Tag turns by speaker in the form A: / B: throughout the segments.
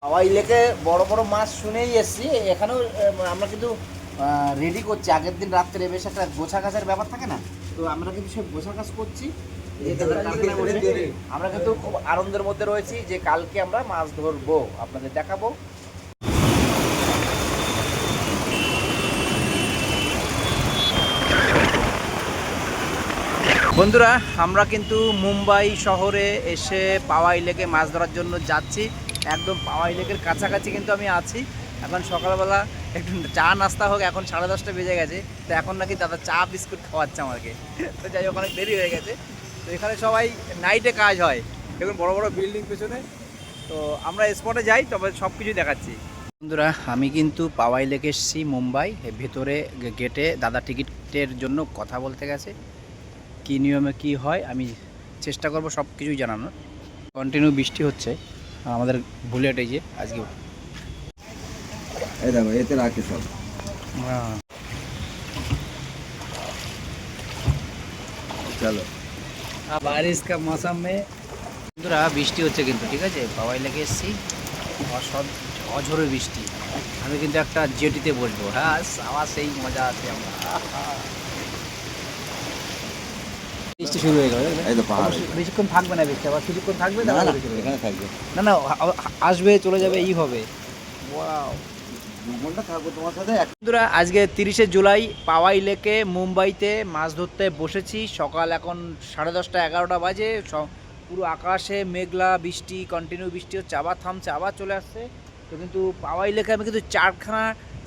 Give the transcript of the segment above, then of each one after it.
A: হাওয়াই লেকে বড় বড় মাছ শুনেই এসছি। এখানেও আমরা কিন্তু রেডি করছি। আগের দিন রাত্রে বেশ একটা গোছা কাছের ব্যাপার থাকে না, তো আমরা কিন্তু সে গোছা কাজ করছি। আমরা কিন্তু খুব আনন্দের মধ্যে রয়েছি যে কালকে আমরা মাছ ধরবো, আপনাদের দেখাবো। বন্ধুরা, আমরা কিন্তু মুম্বাই শহরে এসে পাওয়াই লেকে মাছ ধরার জন্য যাচ্ছি। একদম পাওয়াই লেকের কাছাকাছি কিন্তু আমি আছি। এখন সকালবেলা একটু চা নাস্তা হোক, এখন 10:30 বেজে গেছে। তো এখন নাকি দাদা চা বিস্কুট খাওয়াচ্ছে আমাকে। তো যাই হোক, অনেক দেরি হয়ে গেছে। তো এখানে সবাই নাইটে কাজ হয়, এখন বড় বড় বিল্ডিং পেছনে। তো আমরা স্পটে যাই, তবে সব কিছুই দেখাচ্ছি। বন্ধুরা, আমি কিন্তু পাওয়াই লেকে এসেছি মুম্বাই। ভেতরে গেটে দাদা টিকিটের জন্য কথা বলতে গেছে। কী নিয়মে কী হয় আমি চেষ্টা করব সব কিছুই জানানোর। কন্টিনিউ বৃষ্টি হচ্ছে আমাদের বুলেট, এই যে আজকে
B: এই দেখো এতে রাখে সব। চলো
A: বারিশ কা মৌসুম মে বন্ধুরা বৃষ্টি হচ্ছে কিন্তু, ঠিক আছে। পাওয়াই লেগে এসেছি, অঝরে বৃষ্টি। আমি কিন্তু একটা জেটিতে বসবো। হ্যাঁ, আবার সেই মজা আছে। আমরা বৃষ্টি শুরু হয়ে গেল।
B: এই তো পাহাড়।
A: বেশিক্ষণ থাকবে না বৃষ্টি, আবার কিছুক্ষণ থাকবে,
B: না,
A: তারপরে
B: না,
A: চলে যাবে।
B: এখানে থাকবে।
A: না না, আসবে চলে যাবে, এই হবে। ওয়াও,
B: 2 ঘন্টা থাকবো তোমার সাথে।
A: বন্ধুরা, আজকে 30শে জুলাই পাওয়াই লেকে মুম্বাইতে মাছ ধরতে বসেছি। সকাল এখন 10:30 11টা বাজে। পুরো আকাশে মেঘলা, বৃষ্টি, কন্টিনিউ বৃষ্টি হচ্ছে, আবার থামছে, আবার চলে আসছে। তো কিন্তু পাওয়াই লেকে আমি কিন্তু 4খানা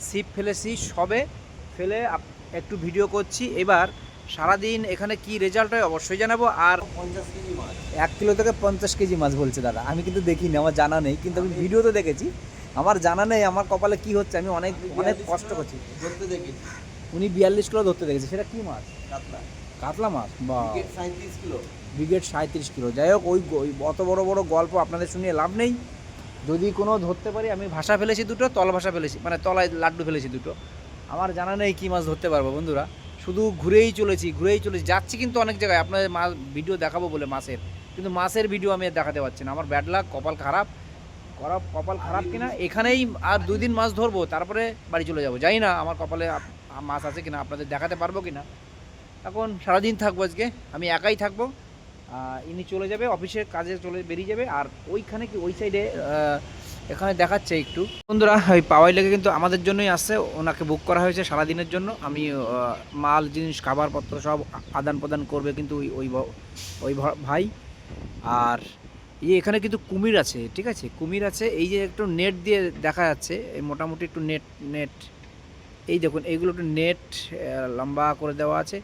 A: ছিপ ফেলেছি, সবে ফেলে একটু ভিডিও করছি। এবার সারাদিন এখানে কি রেজাল্ট হয় অবশ্যই জানাবো। আর
B: 50 কেজি মাছ।
A: 1 কিলো থেকে 50 কেজি মাছ বলছে দাদা। আমি কিন্তু দেখিনি, আমার জানা নেই, কিন্তু আমি ভিডিওতে দেখেছি। আমার জানা নেই আমার কপালে কি হচ্ছে। আমি অনেক অনেক কষ্ট করছি।
B: ধরতে দেখেছি।
A: উনি 42 কিলো ধরতে দেখেছে। সেটা কি মাছ?
B: কাতলা।
A: কাতলা মাছ বা
B: ক্রিকেট 37 কিলো।
A: Brigade 37 kilo. যাই হোক, ওই অত বড় বড় গল্প আপনাদের শুনিয়ে লাভ নেই। যদি কোনো ধরতে পারি, আমি ভাষা ফেলেছি দুটো, তল ভাষা ফেলেছি, মানে তলায় লাড্ডু ফেলেছি দুটো। আমার জানা নেই কী মাছ ধরতে পারবো বন্ধুরা। শুধু ঘুরেই চলেছি যাচ্ছি কিন্তু অনেক জায়গায় আপনাদের মাছ ভিডিও দেখাবো বলে মাছের, কিন্তু মাছের ভিডিও আমি আর দেখাতে পারছি না। আমার ব্যাড লাক, কপাল খারাপ। কপাল খারাপ কিনা, এখানেই আর 2 দিন মাছ ধরবো, তারপরে বাড়ি চলে যাবো। জানি না আমার কপালে মাছ আছে কিনা, আপনাদের দেখাতে পারবো কিনা। এখন সারাদিন থাকবো আজকে, আমি একাই থাকবো। ইনি চলে যাবে অফিসের কাজে, বেরিয়ে যাবে। আর ওইখানে কি ওই সাইডে এখানে দেখাচ্ছে একটু। বন্ধুরা, ওই পাওয়াই লেগে কিন্তু আমাদের জন্যই আসছে, ওনাকে বুক করা হয়েছে সারাদিনের জন্য। আমি মাল জিনিস খাবারপত্র সব আদান প্রদান করবে কিন্তু ওই ভাই। আর এখানে কিন্তু কুমির আছে, ঠিক আছে, কুমির আছে। এই যে একটু নেট দিয়ে দেখা যাচ্ছে, এই মোটামুটি একটু নেট এই দেখুন, এইগুলো একটু নেট লম্বা করে দেওয়া আছে।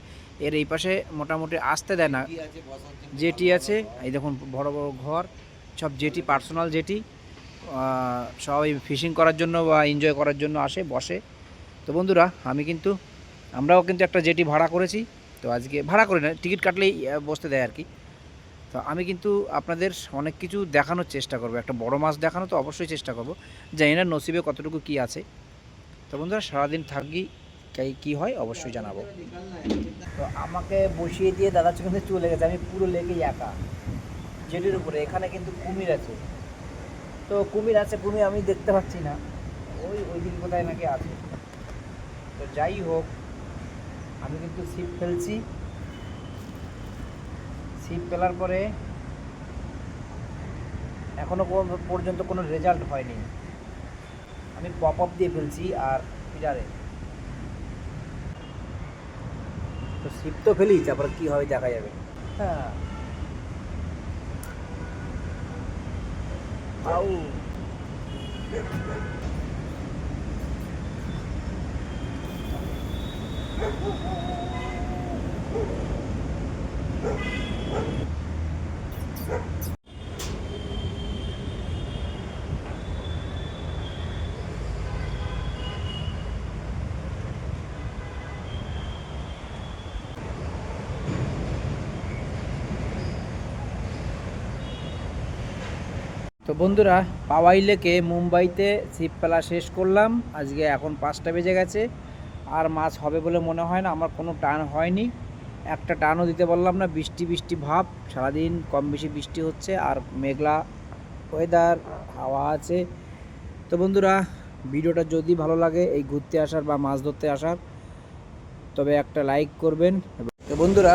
A: এর এই পাশে মোটামুটি আসতে দেয় না। জেটি আছে, এই দেখুন বড় বড় ঘর, সব জেটি, পার্সোনাল জেটি। সবাই ফিশিং করার জন্য বা এনজয় করার জন্য আসে, বসে। তো বন্ধুরা, আমরাও কিন্তু একটা জেটি ভাড়া করেছি। তো আজকে ভাড়া করে না, টিকিট কাটলেই বসতে দেয় আর কি। তো আমি কিন্তু আপনাদের অনেক কিছু দেখানোর চেষ্টা করব, একটা বড় মাছ দেখানো তো অবশ্যই চেষ্টা করব। জানি না নসিবে কতটুকু কি আছে। তো বন্ধুরা, সারাদিন থাকি, কী হয় অবশ্যই জানাবো। তো আমাকে বসিয়ে দিয়ে দাদা কিন্তু চলে গেছে। আমি পুরো লেগেই একা জেটির উপরে। এখানে কিন্তু কুমির আছে। তো কুমির আমি দেখতে পাচ্ছি না। ওইদিকে কোথায় নাকি আছে। তো যাই হোক, আমি কিন্তু ছিপ ফেলছি। ছিপ ফেলার পরে এখনও পর্যন্ত কোনো রেজাল্ট হয়নি। আমি পপ আপ দিয়ে ফেলছি আর ফিডারে। তো ছিপ তো ফেলি, তারপরে কী হয় দেখা যাবে। হ্যাঁ, আউ তো বন্ধুরা, পাওয়াই লেকে মুম্বাইতে ছিপ ফেলা শেষ করলাম আজকে। এখন 5টা বেজে গেছে। আর মাছ হবে বলে মনে হয় না, আমার কোনো টান হয়নি, একটা টানও দিতে পারলাম না। বৃষ্টি বৃষ্টি ভাব, সারাদিন কম বেশি বৃষ্টি হচ্ছে, আর মেঘলা ওয়েদার, হাওয়া আছে। তো বন্ধুরা, ভিডিওটা যদি ভালো লাগে এই ঘুরতে আসার বা মাছ ধরতে আসার, তবে একটা লাইক করবেন। তো বন্ধুরা,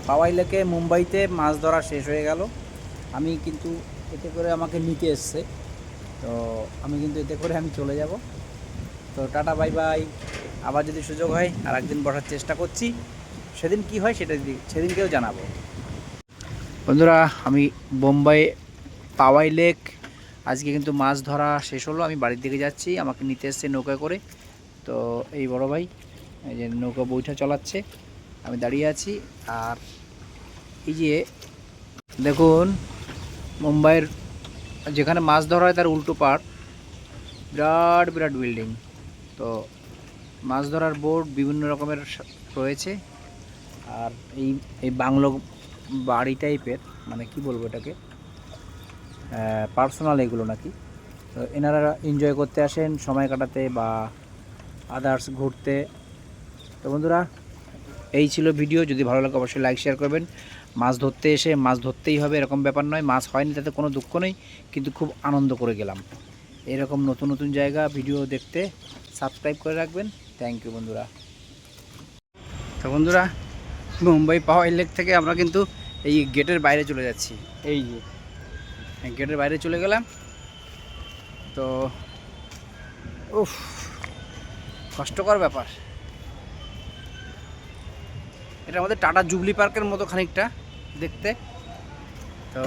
A: পাওয়াই লেকে মুম্বাইতে মাছ ধরা শেষ হয়ে গেল। আমি কিন্তু এতে করে আমাকে নিতে এসছে, তো আমি কিন্তু এতে করে আমি চলে যাব। তো টাটা বাই বাই। আবার যদি সুযোগ হয় আর একদিন বসার চেষ্টা করছি, সেদিন কি হয় সেদিনকেও জানাবো। বন্ধুরা, আমি বোম্বাই পাওয়াই লেক আজকে কিন্তু মাছ ধরা শেষ হলো। আমি বাড়ির দিকে যাচ্ছি, আমাকে নিতে এসছে নৌকা করে। তো এই বড় ভাই এই যে নৌকা বৈঠা চালাচ্ছে, আমি দাঁড়িয়ে আছি। আর এই যে দেখুন, মুম্বাইয়ের যেখানে মাছ ধরা হয় তার উল্টো পাড় বিরাট বিরাট বিল্ডিং। তো মাছ ধরার বোর্ড বিভিন্ন রকমের রয়েছে। আর এই এই বাংলো বাড়ি টাইপের, মানে কি বলবো এটাকে, পার্সোনাল এগুলো নাকি। তো এনারা এনজয় করতে আসেন সময় কাটাতে বা আদার্স ঘুরতে। তো বন্ধুরা, এই ছিল ভিডিও। যদি ভালো লাগে অবশ্যই লাইক শেয়ার করবেন। মাছ ধরতে এসে মাছ ধরতেই হবে এরকম ব্যাপার নয়, মাছ হয়নি তাতে কোনো দুঃখ নেই, কিন্তু খুব আনন্দ করে গেলাম। এরকম নতুন নতুন জায়গা ভিডিও দেখতে সাবস্ক্রাইব করে রাখবেন। থ্যাংক ইউ বন্ধুরা। তো বন্ধুরা, মুম্বাই পাওয়াই লেক থেকে আমরা কিন্তু এই গেটের বাইরে চলে যাচ্ছি। এই যে গেটের বাইরে চলে গেলাম। তো উফ, কষ্টকর ব্যাপার। এটা আমাদের টাটা জুবলি পার্কের মতো খানিকটা দেখতে। তো